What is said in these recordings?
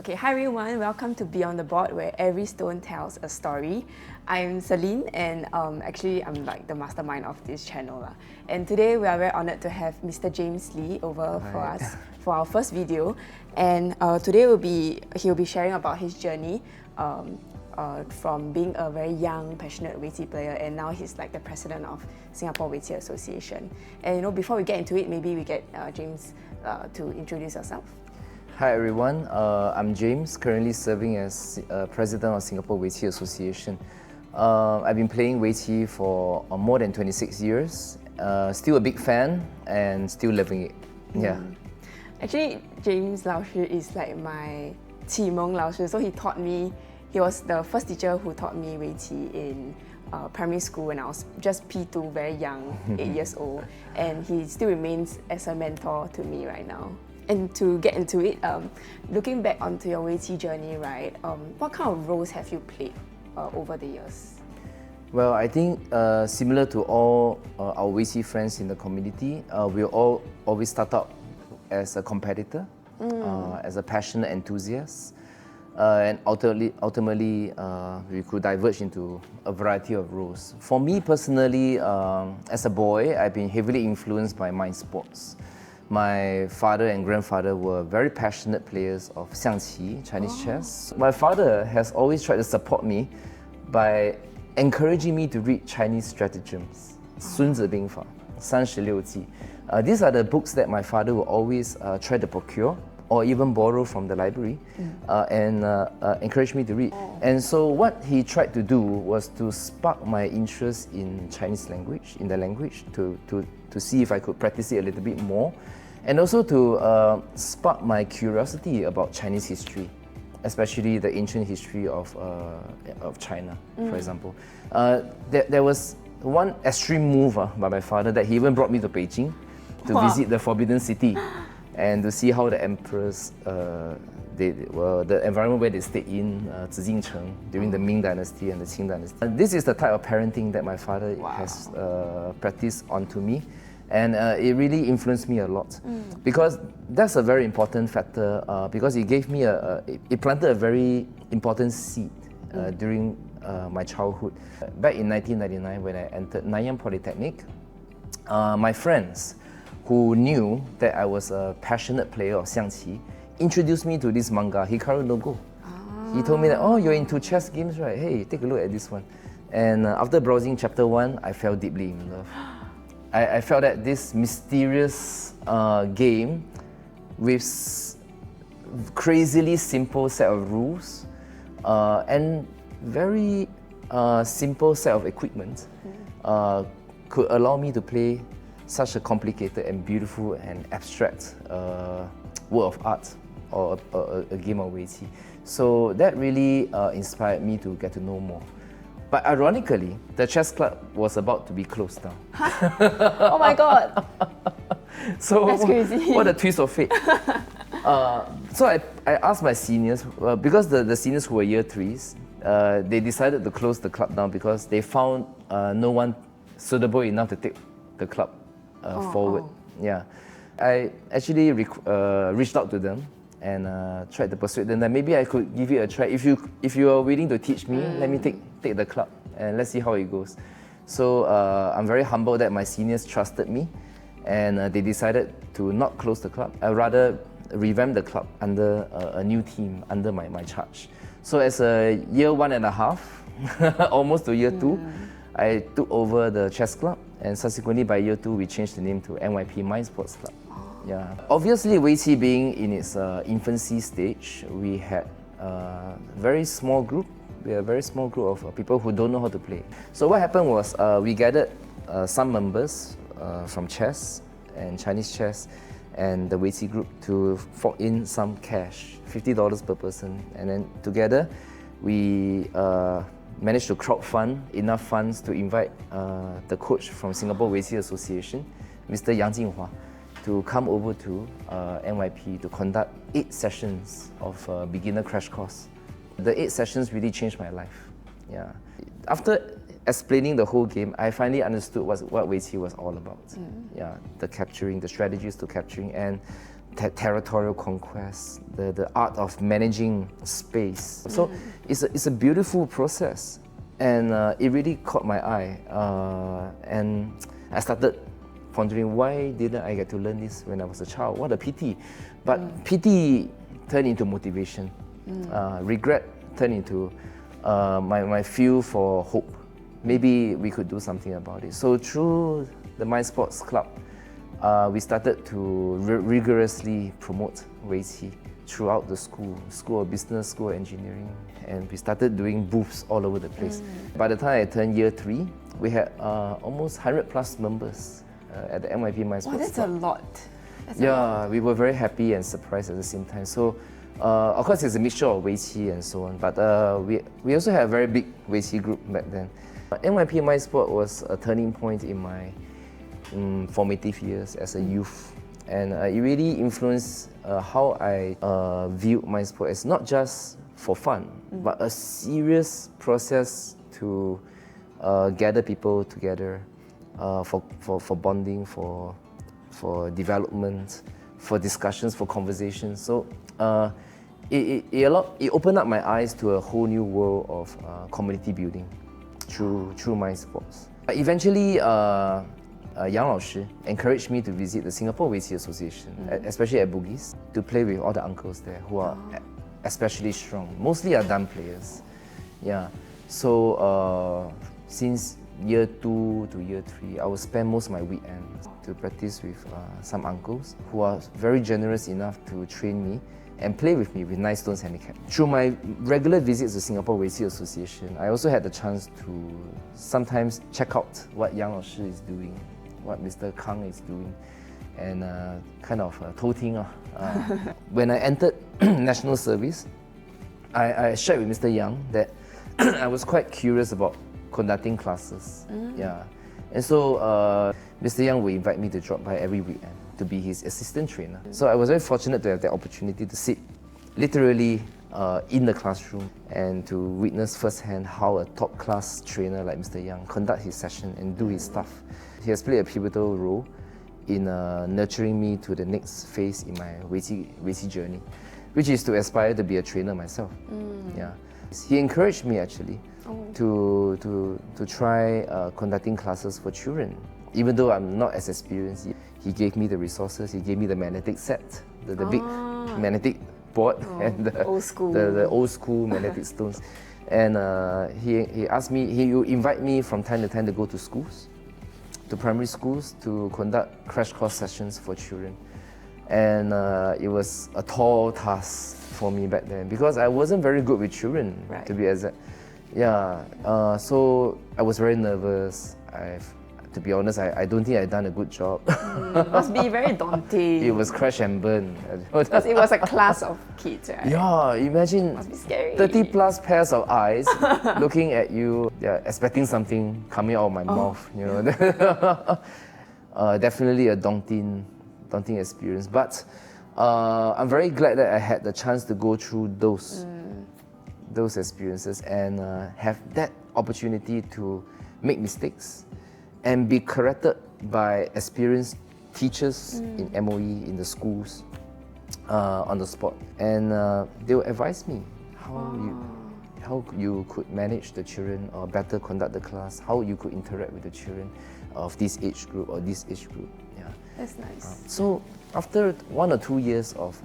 Okay, hi everyone, welcome to Beyond the Board, where every stone tells a story. I'm Celine, and actually I'm like the mastermind of this channel. And today we are very honored to have Mr. James Lee over for us for our first video. And today he'll be sharing about his journey from being a very young, passionate Weiqi player, and now he's like the president of Singapore Weiqi Association. And before we get into it, maybe we get James to introduce yourself. Hi everyone, I'm James, currently serving as President of Singapore Weiqi Association. I've been playing Weiqi for more than 26 years, still a big fan and still loving it. Yeah. Actually, James 老师 is like my 启蒙老师, so he was the first teacher who taught me Weiqi in primary school when I was just P2, very young, 8 years old, and he still remains as a mentor to me right now. And to get into it, looking back onto your Weiqi journey, right, what kind of roles have you played over the years? Well, I think similar to all our Weiqi friends in the community, we all always start out as a competitor, as a passionate enthusiast, and ultimately we could diverge into a variety of roles. For me personally, as a boy, I've been heavily influenced by mind sports. My father and grandfather were very passionate players of xiangqi, Chinese chess. My father has always tried to support me by encouraging me to read Chinese stratagems, 孙子兵法, 36计. These are the books that my father will always try to procure or even borrow from the library and encourage me to read. And so what he tried to do was to spark my interest in Chinese language, in the language, to see if I could practice it a little bit more, and also to spark my curiosity about Chinese history, especially the ancient history of China, for example. There was one extreme move by my father that he even brought me to Beijing to visit the Forbidden City and to see how the emperors, the environment where they stayed in Zijingcheng during the Ming Dynasty and the Qing Dynasty. This is the type of parenting that my father has practiced onto me, and it really influenced me a lot because that's a very important factor because it gave me it planted a very important seed during my childhood. Back in 1999 when I entered Nanyang Polytechnic, my friends who knew that I was a passionate player of xiangqi introduced me to this manga, Hikaru no Go. He told me that, oh, you're into chess games, right? Hey, take a look at this one. And after browsing chapter 1, I fell deeply in love. I felt that this mysterious game with crazily simple set of rules and very simple set of equipment could allow me to play such a complicated and beautiful and abstract work of art or a game of Weiqi. So that really inspired me to get to know more. But ironically, the chess club was about to be closed down. Oh my God! So that's crazy. What a twist of fate. So I asked my seniors, because the seniors who were year 3s, they decided to close the club down because they found no one suitable enough to take the club forward. Yeah, I actually reached out to them and tried to persuade them that maybe I could give it a try. If you are willing to teach me, let me take the club and let's see how it goes. So I'm very humbled that my seniors trusted me, and they decided to not close the club, rather revamp the club under a new team under my charge. So as a year 1.5, almost to year 2, I took over the chess club, and subsequently by year 2 we changed the name to NYP Mind Sports Club. Yeah. Obviously, Weiqi being in its infancy stage, we had a very small group. We are a very small group of people who don't know how to play. So what happened was we gathered some members from chess and Chinese chess and the Weiqi group to fork in some cash, $50 per person, and then together we managed to crowdfund enough funds to invite the coach from Singapore Weiqi Association, Mr. Yang Jinghua, to come over to NYP to conduct 8 sessions of beginner crash course. The 8 sessions really changed my life. Yeah. After explaining the whole game, I finally understood what Weiqi was all about. Yeah, the capturing, the strategies to capturing, and territorial conquest, the art of managing space. So it's a beautiful process, and it really caught my eye. And I started pondering, why didn't I get to learn this when I was a child? What a pity. But pity turned into motivation. Regret turned into my feel for hope. Maybe we could do something about it. So through the Mind Sports Club, we started to rigorously promote Weiqi throughout the School of Business, School of Engineering, and we started doing booths all over the place. By the time I turned year 3, we had almost 100 plus members at the NYP Mind Sports Oh, that's Club. a lot. Yeah, we were very happy and surprised at the same time. So, of course, it's a mixture of Weiqi and so on, but we also had a very big Weiqi group back then. NYP Mind Sport was a turning point in my formative years as a youth, and it really influenced how I viewed Mind Sport as not just for fun, but a serious process to gather people together for bonding, for development, for discussions, for conversations. So it opened up my eyes to a whole new world of community building through Mind Sports. Eventually, Yang Lao Shi encouraged me to visit the Singapore Weiqi Association, especially at Bugis, to play with all the uncles there who are especially strong. Mostly are Dan players. Yeah. So since year 2 to year 3, I would spend most of my weekends to practice with some uncles who are very generous enough to train me and play with me with 9 stones handicap. Through my regular visits to Singapore Weiqi Association, I also had the chance to sometimes check out what Yang Lao Shi is doing, what Mr. Kang is doing, and kind of toting. When I entered national service, I shared with Mr. Yang that I was quite curious about conducting classes. Yeah. And so Mr. Yang would invite me to drop by every weekend to be his assistant trainer. So I was very fortunate to have the opportunity to sit literally in the classroom and to witness firsthand how a top-class trainer like Mr. Yang conduct his session and do his stuff. He has played a pivotal role in nurturing me to the next phase in my Weiqi journey, which is to aspire to be a trainer myself. Yeah. He encouraged me actually to try conducting classes for children. Even though I'm not as experienced, he gave me the resources, he gave me the magnetic set, the big magnetic board and the old school magnetic stones. And he asked me, he would invite me from time to time to go to schools, to primary schools, to conduct crash course sessions for children. And it was a tall task for me back then because I wasn't very good with children, to be exact. Yeah, so I was very nervous. To be honest, I don't think I'd done a good job. Must be very daunting. It was crash and burn. Because it was a class of kids, right? Yeah, imagine Must be scary. 30 plus pairs of eyes looking at you, expecting something coming out of my mouth. You know, definitely a daunting experience. But I'm very glad that I had the chance to go through those experiences and have that opportunity to make mistakes and be corrected by experienced teachers in MOE, in the schools, on the spot. And they will advise me how you could manage the children or better conduct the class, how you could interact with the children of this age group or this age group. Yeah. That's nice. So after 1 or 2 years of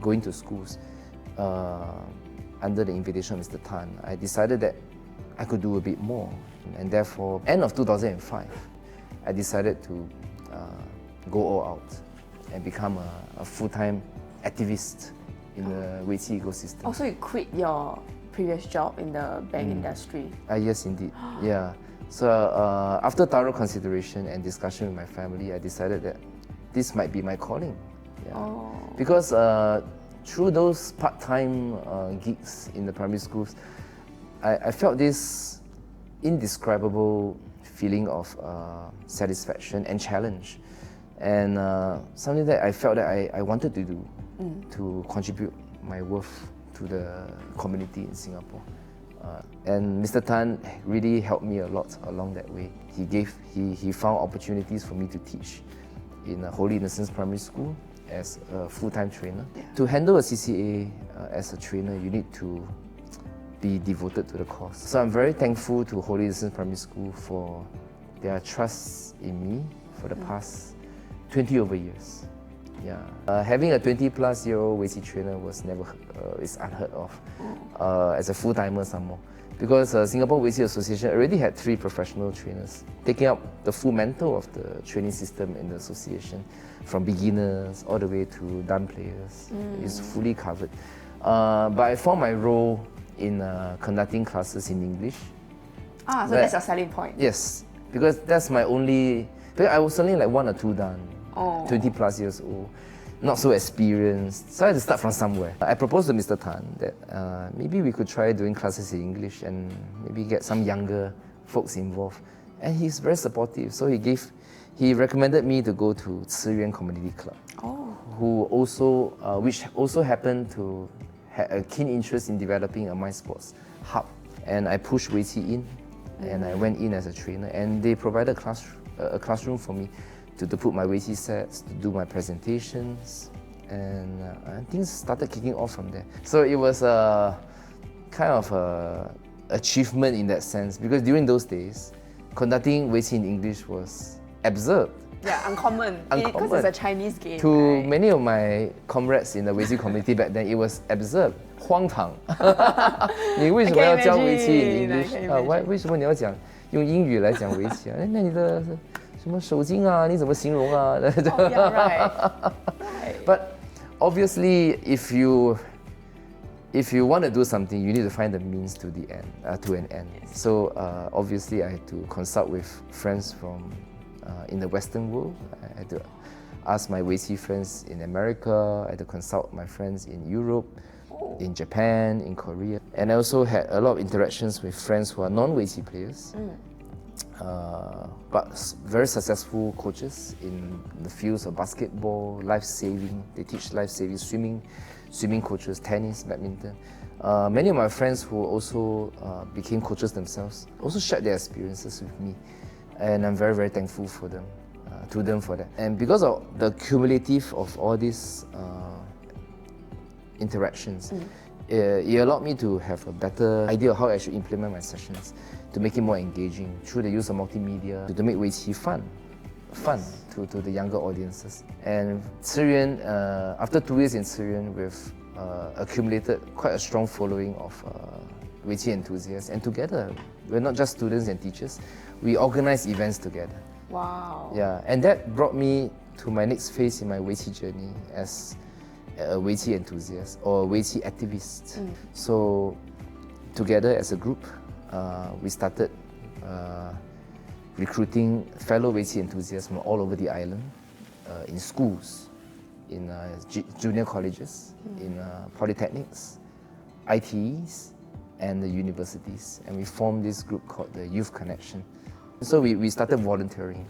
going to schools, under the invitation of Mr. Tan, I decided that I could do a bit more. And therefore, end of 2005, I decided to go all out and become a full-time activist in the Weiqi ecosystem. Also, you quit your previous job in the bank industry. Yes, indeed. Yeah. So after thorough consideration and discussion with my family, I decided that this might be my calling. Yeah. Because through those part-time gigs in the primary schools, I felt this indescribable feeling of satisfaction and challenge, and something that I felt that I wanted to do to contribute my worth to the community in Singapore. And Mr. Tan really helped me a lot along that way. He found opportunities for me to teach in Holy Innocents Primary School as a full-time trainer. To handle a CCA as a trainer, you need to be devoted to the cause. So I'm very thankful to Holy Innocents Primary School for their trust in me for the past 20 over years. Yeah, having a 20-plus-year-old Weiqi trainer was is unheard of as a full-timer some more. Because Singapore Weiqi Association already had 3 professional trainers taking up the full mantle of the training system in the association, from beginners all the way to done players. It's fully covered. But I found my role in conducting classes in English. So that's your selling point. Yes, because that's my only. I was only like 1 or 2 done, 20 plus years old, not so experienced. So I had to start from somewhere. I proposed to Mr. Tan that maybe we could try doing classes in English and maybe get some younger folks involved. And he's very supportive. So he recommended me to go to Ciyuan Community Club, which also happened to have a keen interest in developing a mind sports hub. And I pushed Weiqi in, and I went in as a trainer, and they provided a classroom for me to put my Weiqi sets, to do my presentations, and things started kicking off from there. So it was a kind of a achievement in that sense, because during those days, conducting Weiqi in English was absurd. Yeah, uncommon. Because it's a Chinese game. To right? many of my comrades in the Weiqi community back then, it was absurd, 荒唐。你为什么要教围棋 in English？ 为什么你要用英语来讲围棋啊？那你的什么手筋啊？你怎么形容啊？ Yeah, right. But obviously, if you want to do something, you need to find the means to the end, to an end. Yes. So obviously, I had to consult with friends from in the Western world. I had to ask my Weiqi friends in America. I had to consult my friends in Europe, in Japan, in Korea. And I also had a lot of interactions with friends who are non-Weiqi players, but very successful coaches in the fields of basketball, life-saving. They teach life-saving, swimming coaches, tennis, badminton. Many of my friends who also became coaches themselves also shared their experiences with me. And I'm very, very thankful for them, to them for that. And because of the cumulative of all these interactions, it allowed me to have a better idea of how I should implement my sessions to make it more engaging through the use of multimedia, to make Weiqi fun to the younger audiences. And Ciyuan, after 2 years in Ciyuan, we've accumulated quite a strong following of Weiqi enthusiasts. And together, we're not just students and teachers, we organize events together. Wow. Yeah, and that brought me to my next phase in my Weiqi journey as a Weiqi enthusiast or a Weiqi activist. So together as a group, we started recruiting fellow Weiqi enthusiasts from all over the island, in schools, in junior colleges, in polytechnics, ITEs, and the universities. And we formed this group called the Youth Connection. So we started volunteering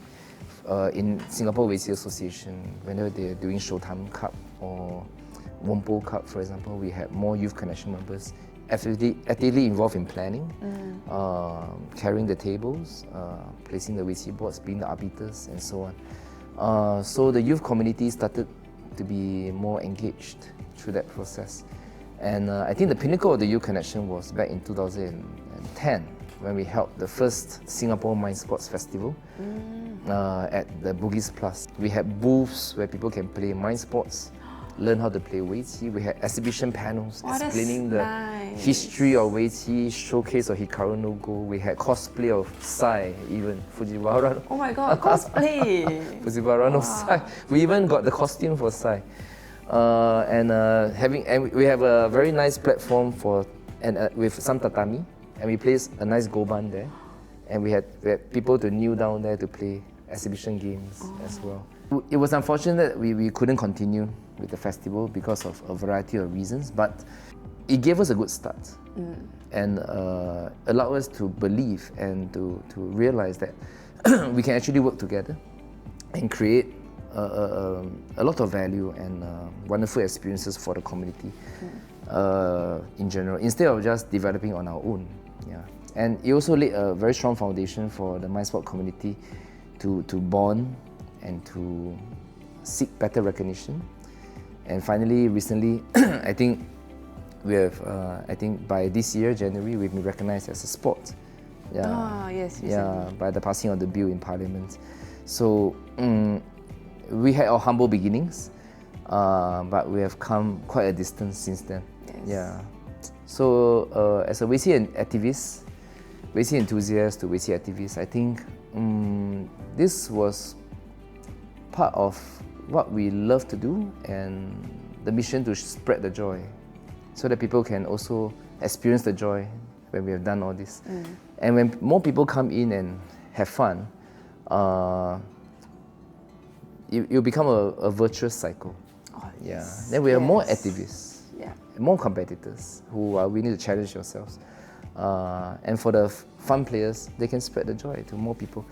in Singapore Weiqi Association. Whenever they're doing Showtime Cup or Wompo Cup, for example, we had more Youth Connection members actively involved in planning, carrying the tables, placing the Weiqi boards, being the arbiters, and so on. So the youth community started to be more engaged through that process. And I think the pinnacle of the Youth Connection was back in 2010, when we held the first Singapore Mind Sports Festival at the Bugis Plus. We had booths where people can play mind sports, learn how to play Weiqi. We had exhibition panels explaining the history of Weiqi, showcase of Hikaru no Go. We had cosplay of Sai, even Fujiwara. Oh my god, cosplay! Fujiwara no Sai. We even got the costume for Sai. And we have a very nice platform with some tatami, and we placed a nice goban there, and we had people to kneel down there to play exhibition games as well. It was unfortunate that we couldn't continue with the festival because of a variety of reasons, but it gave us a good start and allowed us to believe and to realize that we can actually work together and create a lot of value and wonderful experiences for the community in general, instead of just developing on our own. Yeah. And it also laid a very strong foundation for the mind sport community to bond and to seek better recognition. And finally, recently, I think we have, I think by this year, January, we've been recognized as a sport. Yeah. Ah, yes, Yeah, by the passing of the bill in Parliament. So we had our humble beginnings, but we have come quite a distance since then. Yes. Yeah. So as a Weiqi activist, Weiqi enthusiast to Weiqi activist, I think this was part of what we love to do and the mission to spread the joy so that people can also experience the joy when we have done all this. And when more people come in and have fun, it'll become a virtuous cycle. Oh, Yeah. yes. Then we have more Yes. activists, Yeah. more competitors who are willing to challenge yourselves. And for the fun players, they can spread the joy to more people.